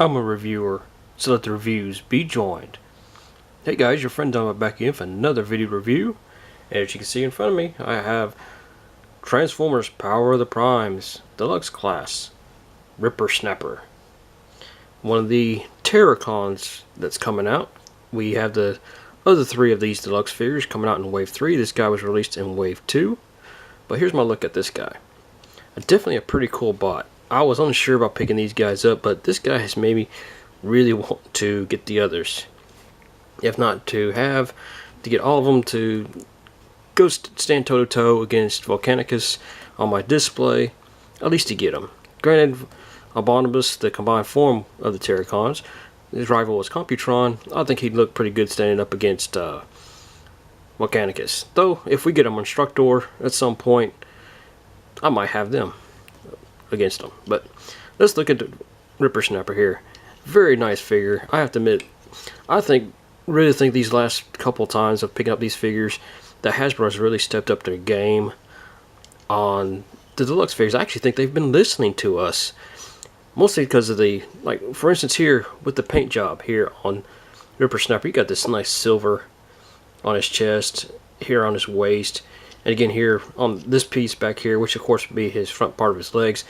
I'm a reviewer, so let the reviews be joined. Hey guys, your friend Dom back in for another video review. And as you can see in front of me, I have Transformers Power of the Primes Deluxe Class Rippersnapper. One of the Terracons that's coming out. We have the other three of these deluxe figures coming out in Wave 3. This guy was released in Wave 2. But here's my look at this guy. Definitely a pretty cool bot. I was unsure about picking these guys up, but this guy has made me really want to get the others. If not to get all of them to go stand toe-to-toe against Volcanicus on my display, at least to get them. Granted, Abominus, the combined form of the Terracons, his rival was Computron. I think he'd look pretty good standing up against Volcanicus. Though, if we get a Monstructor at some point, I might have them against them. But let's look at the Rippersnapper here. Very nice figure. I have to admit, really think these last couple times of picking up these figures, that Hasbro has really stepped up their game on the deluxe figures. I actually think they've been listening to us, mostly because of the, like, for instance here with the paint job here on Rippersnapper, you got this nice silver on his chest, here on his waist, and again here on this piece back here, which of course would be his front part of his legs.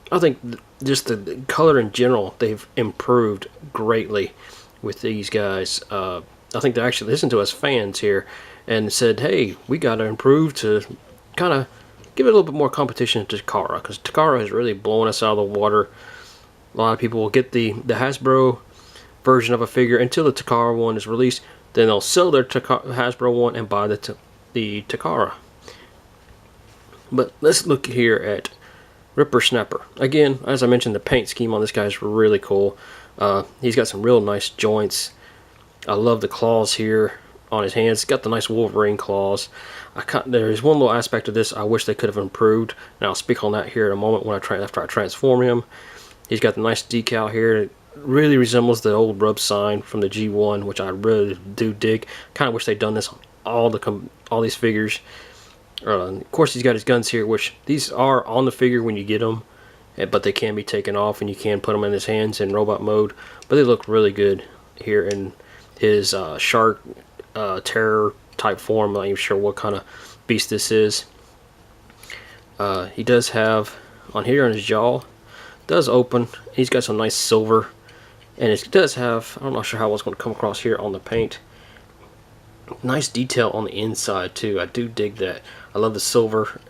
I think just the color in general, they've improved greatly with these guys. I think they actually listened to us fans here and said, hey, we got to improve to kind of give it a little bit more competition to Takara, because Takara has really blown us out of the water. A lot of people will get the Hasbro version of a figure until the Takara one is released. Then they'll sell their Hasbro one and buy the Takara. But let's look here at Rippersnapper. Again, as I mentioned, the paint scheme on this guy is really cool. He's got some real nice joints. I love the claws here on his hands. He's got the nice Wolverine claws. There's one little aspect of this I wish they could have improved, and I'll speak on that here in a moment after I transform him. He's got the nice decal here. It really resembles the old rub sign from the G1, which I really do dig. Kind of wish they'd done this on all these figures. Of course, he's got his guns here, which these are on the figure when you get them, but they can be taken off and you can put them in his hands in robot mode. But they look really good here in his shark terror type form. I'm not even sure what kind of beast this is. He does have on here on his jaw, does open. He's got some nice silver, and it does have, I'm not sure how it's going to come across here on the paint. Nice detail on the inside too. I do dig that. I love the silver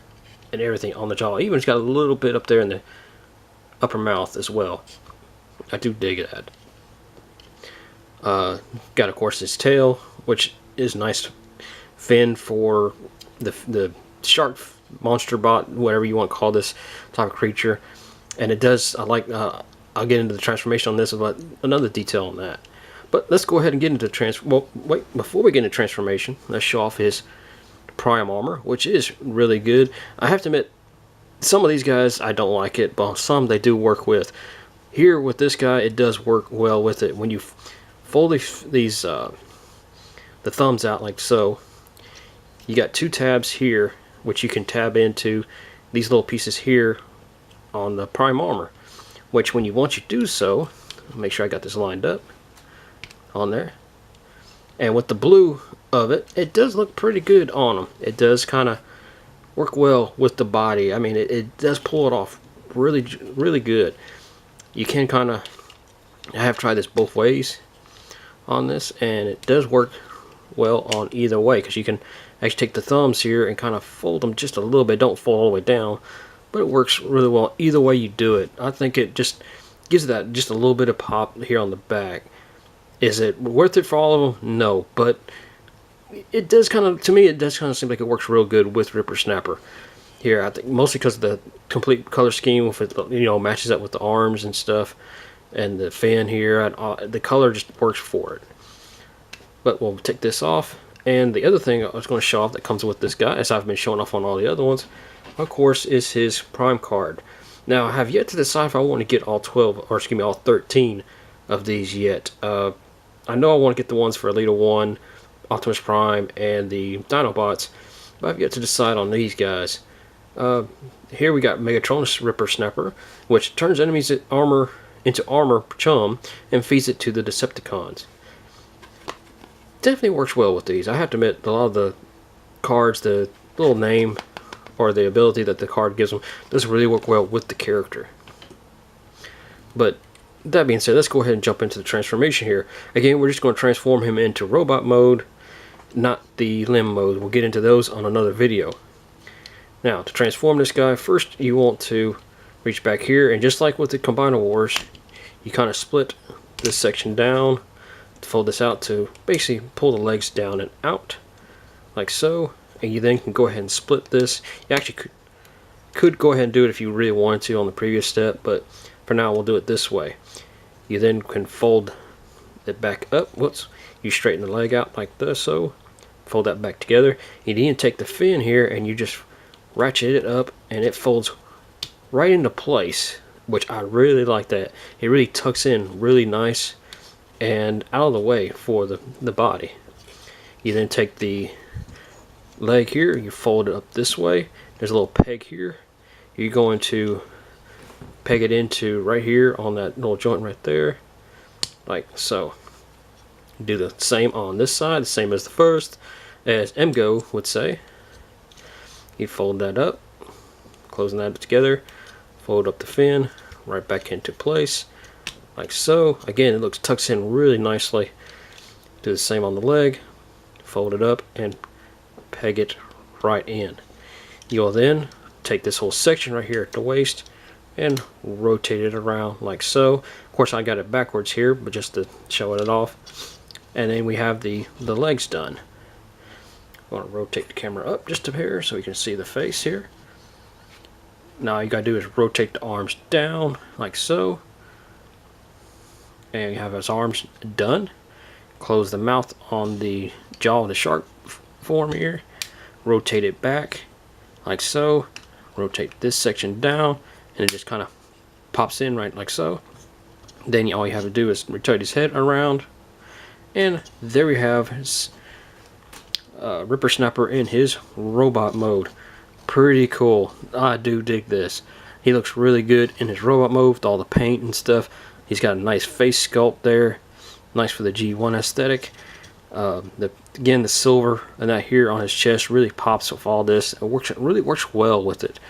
and everything on the jaw. Even it's got a little bit up there in the upper mouth as well. I do dig that. Got of course his tail, which is nice fin for the shark monster bot, whatever you want to call this type of creature. And it does, I'll get into the transformation on this, but another detail on that. But let's go ahead and get into before we get into transformation, let's show off his prime armor, which is really good. I have to admit, some of these guys I don't like it, but some they do work with. Here with this guy, it does work well with it. When you fold the thumbs out like so, you got two tabs here, which you can tab into these little pieces here on the prime armor. Which once you do so, make sure I got this lined up on there, and with the blue of it, it does look pretty good on them. It does kind of work well with the body. I mean, it does pull it off really, really good. You can kind of, I have tried this both ways on this, and it does work well on either way, because you can actually take the thumbs here and kind of fold them just a little bit. Don't fold all the way down, but it works really well either way you do it. I think it just gives that just a little bit of pop here on the back. Is it worth it for all of them? No, but it does kind of, to me, it does kind of seem like it works real good with Rippersnapper here. I think mostly because of the complete color scheme, with it, matches up with the arms and stuff, and the fin here. And the color just works for it. But we'll take this off, and the other thing I was going to show off that comes with this guy, as I've been showing off on all the other ones, of course, is his prime card. Now, I have yet to decide if I want to get all 13 of these yet. I know I want to get the ones for Elita 1, Optimus Prime, and the Dinobots, but I've yet to decide on these guys. Here we got Megatronus Rippersnapper, which turns enemies' armor into armor chum and feeds it to the Decepticons. Definitely works well with these. I have to admit, a lot of the cards, the little name or the ability that the card gives them does really work well with the character. But that being said, let's go ahead and jump into the transformation here. Again, we're just going to transform him into robot mode, not the limb mode. We'll get into those on another video. Now, to transform this guy, first you want to reach back here, and just like with the Combiner Wars, you kind of split this section down, fold this out to basically pull the legs down and out, like so, and you then can go ahead and split this. You actually could go ahead and do it if you really wanted to on the previous step, but for now we'll do it this way. You then can fold it back up. Whoops. You straighten the leg out like this, so fold that back together. You then take the fin here and you just ratchet it up, and it folds right into place, which I really like that. It really tucks in really nice and out of the way for the body. You then take the leg here, you fold it up this way. There's a little peg here. You're going to peg it into right here on that little joint right there, like so. Do the same on this side, the same as the first, as MGO would say. You fold that up, closing that together, fold up the fin, right back into place, like so. Again, it tucks in really nicely. Do the same on the leg, fold it up and peg it right in. You'll then take this whole section right here at the waist and rotate it around like so. Of course, I got it backwards here, but just to show it off. And then we have the legs done. I want to rotate the camera up just a hair so you can see the face here. Now all you gotta do is rotate the arms down like so, and you have his arms done. Close the mouth on the jaw of the shark form here. Rotate it back like so. Rotate this section down, and it just kind of pops in right like so. Then all you have to do is rotate his head around, and there we have his Rippersnapper in his robot mode. Pretty cool. I do dig this. He looks really good in his robot mode with all the paint and stuff. He's got a nice face sculpt there. Nice for the G1 aesthetic. Again, the silver and that here on his chest really pops with all this. It really works well with it.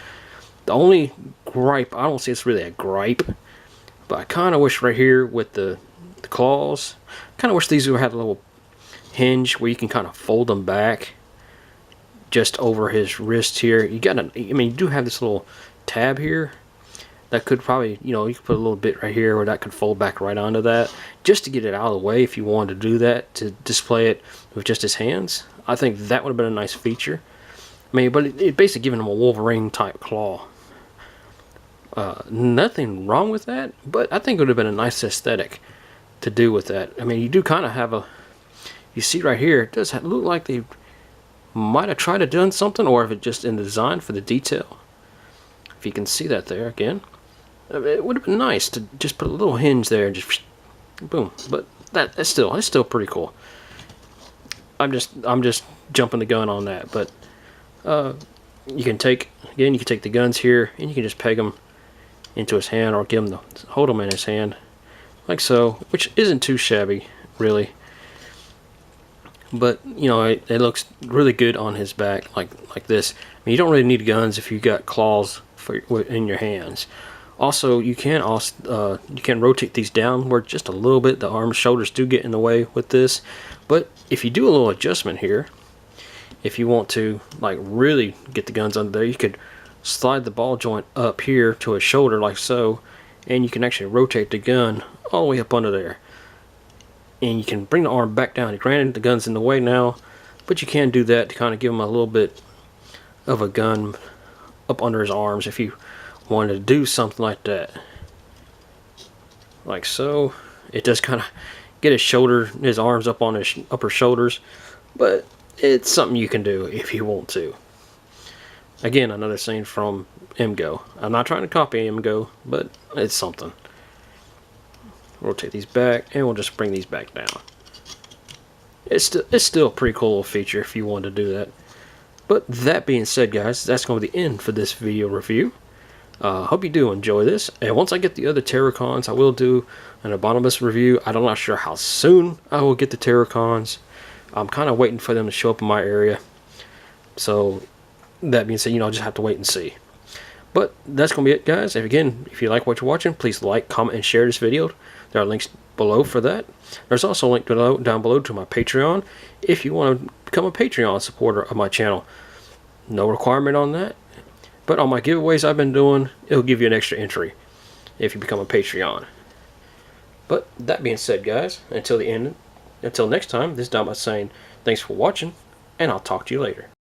The only gripe, I don't see it's really a gripe, but I kind of wish right here with the claws, kind of wish these would have a little hinge where you can kind of fold them back just over his wrist here. You do have this little tab here that could probably, you could put a little bit right here where that could fold back right onto that, just to get it out of the way if you wanted to do that, to display it with just his hands. I think that would have been a nice feature. But it basically giving him a Wolverine type claw. Nothing wrong with that, but I think it would have been a nice aesthetic to do with that. You do kind of have you see right here, it does look like they might have tried to done something, or if it just in the design for the detail. If you can see that there again, it would have been nice to just put a little hinge there and just boom. But it's still pretty cool. I'm just jumping the gun on that, but you can take the guns here and you can just peg them into his hand, or hold them in his hand like so, which isn't too shabby really. But it looks really good on his back like this. You don't really need guns if you got claws in your hands. Also, you can rotate these downward just a little bit. The arms, shoulders do get in the way with this, but if you do a little adjustment here, if you want to really get the guns under there, you could slide the ball joint up here to his shoulder like so, and you can actually rotate the gun all the way up under there. And you can bring the arm back down. Granted, the gun's in the way now, but you can do that to kind of give him a little bit of a gun up under his arms if you wanted to do something like that. Like so. It does kind of get his arms up on his upper shoulders, but it's something you can do if you want to. Again, another scene from MGO. I'm not trying to copy MGO, but it's something. Rotate these back, and we'll just bring these back down. It's still a pretty cool little feature if you wanted to do that. But that being said, guys, that's going to be the end for this video review. Hope you do enjoy this. And once I get the other Terracons, I will do an Abominus review. I'm not sure how soon I will get the Terracons. I'm kind of waiting for them to show up in my area. So that being said, I'll just have to wait and see. But that's going to be it, guys. If you like what you're watching, please like, comment, and share this video. There are links below for that. There's also a link down below to my Patreon if you want to become a Patreon supporter of my channel. No requirement on that. But on my giveaways I've been doing, it'll give you an extra entry if you become a Patreon. But that being said, guys, until next time, this is Dom saying thanks for watching, and I'll talk to you later.